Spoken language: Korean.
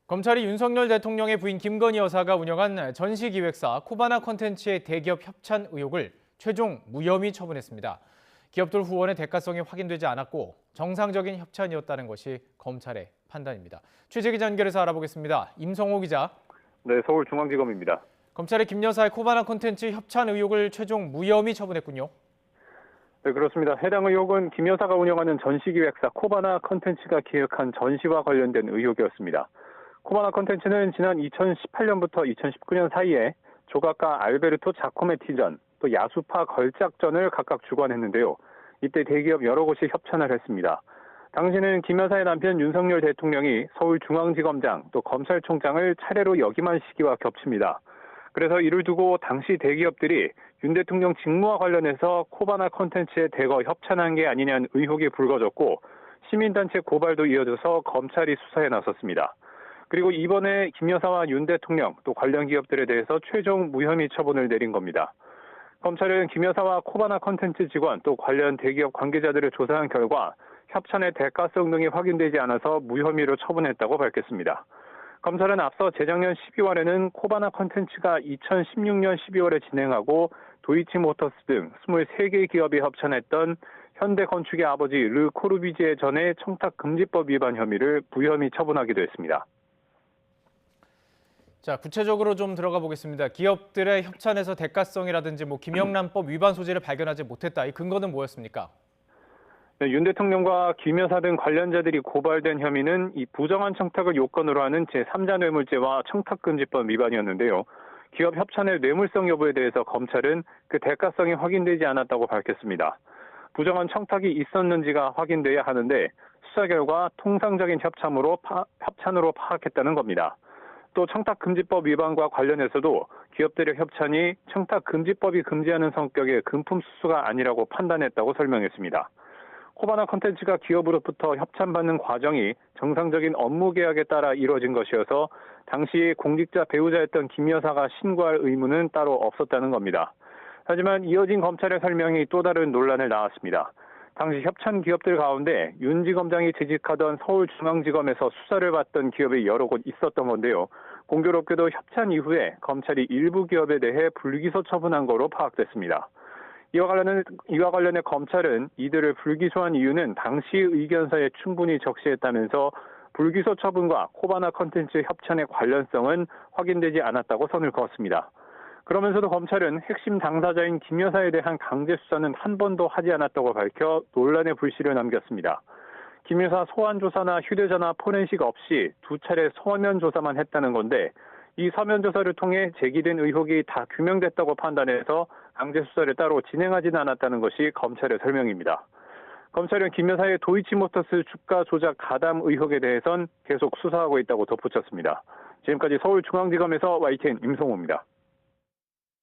검찰이 윤석열 대통령의 부인 김건희 여사가 운영한 전시기획사 코바나 컨텐츠의 대기업 협찬 의혹을 최종 무혐의 처분했습니다. 기업들 후원의 대가성이 확인되지 않았고 정상적인 협찬이었다는 것이 검찰의 판단입니다. 취재 기자 연결해서 알아보겠습니다. 임성호 기자. 네, 서울중앙지검입니다. 검찰이 김 여사의 코바나 컨텐츠 협찬 의혹을 최종 무혐의 처분했군요. 네, 그렇습니다. 해당 의혹은 김 여사가 운영하는 전시기획사 코바나 컨텐츠가 기획한 전시와 관련된 의혹이었습니다. 코바나 컨텐츠는 지난 2018년부터 2019년 사이에 조각가 알베르토 자코메티전, 또 야수파 걸작전을 각각 주관했는데요. 이때 대기업 여러 곳이 협찬을 했습니다. 당시는 김 여사의 남편 윤석열 대통령이 서울중앙지검장 또 검찰총장을 차례로 역임한 시기와 겹칩니다. 그래서 이를 두고 당시 대기업들이 윤 대통령 직무와 관련해서 코바나 컨텐츠에 대거 협찬한 게 아니냐는 의혹이 불거졌고 시민단체 고발도 이어져서 검찰이 수사에 나섰습니다. 그리고 이번에 김 여사와 윤 대통령 또 관련 기업들에 대해서 최종 무혐의 처분을 내린 겁니다. 검찰은 김 여사와 코바나 컨텐츠 직원 또 관련 대기업 관계자들을 조사한 결과 협찬의 대가성 등이 확인되지 않아서 무혐의로 처분했다고 밝혔습니다. 검찰은 앞서 재작년 12월에는 코바나 컨텐츠가 2016년 12월에 진행하고 도이치모터스 등 23개 기업이 협찬했던 현대건축의 아버지 르 코르비지에 전에 청탁금지법 위반 혐의를 무혐의 처분하기도 했습니다. 자, 구체적으로 좀 들어가 보겠습니다. 기업들의 협찬에서 대가성이라든지 김영란법 위반 소지를 발견하지 못했다. 이 근거는 뭐였습니까? 네, 윤 대통령과 김 여사 등 관련자들이 고발된 혐의는 이 부정한 청탁을 요건으로 하는 제3자 뇌물죄와 청탁금지법 위반이었는데요. 기업 협찬의 뇌물성 여부에 대해서 검찰은 그 대가성이 확인되지 않았다고 밝혔습니다. 부정한 청탁이 있었는지가 확인돼야 하는데 수사 결과 통상적인 협찬으로 파악했다는 겁니다. 또 청탁금지법 위반과 관련해서도 기업들의 협찬이 청탁금지법이 금지하는 성격의 금품 수수가 아니라고 판단했다고 설명했습니다. 코바나 컨텐츠가 기업으로부터 협찬받는 과정이 정상적인 업무 계약에 따라 이루어진 것이어서 당시 공직자 배우자였던 김 여사가 신고할 의무는 따로 없었다는 겁니다. 하지만 이어진 검찰의 설명이 또 다른 논란을 낳았습니다. 당시 협찬 기업들 가운데 윤 지검장이 재직하던 서울중앙지검에서 수사를 받던 기업이 여러 곳 있었던 건데요. 공교롭게도 협찬 이후에 검찰이 일부 기업에 대해 불기소 처분한 거로 파악됐습니다. 이와 관련해 검찰은 이들을 불기소한 이유는 당시 의견서에 충분히 적시했다면서 불기소 처분과 코바나 컨텐츠 협찬의 관련성은 확인되지 않았다고 선을 그었습니다. 그러면서도 검찰은 핵심 당사자인 김 여사에 대한 강제 수사는 한 번도 하지 않았다고 밝혀 논란의 불씨를 남겼습니다. 김 여사 소환 조사나 휴대전화 포렌식 없이 두 차례 서면 조사만 했다는 건데 이 서면 조사를 통해 제기된 의혹이 다 규명됐다고 판단해서 강제 수사를 따로 진행하지는 않았다는 것이 검찰의 설명입니다. 검찰은 김 여사의 도이치모터스 주가 조작 가담 의혹에 대해선 계속 수사하고 있다고 덧붙였습니다. 지금까지 서울중앙지검에서 YTN 임성호입니다.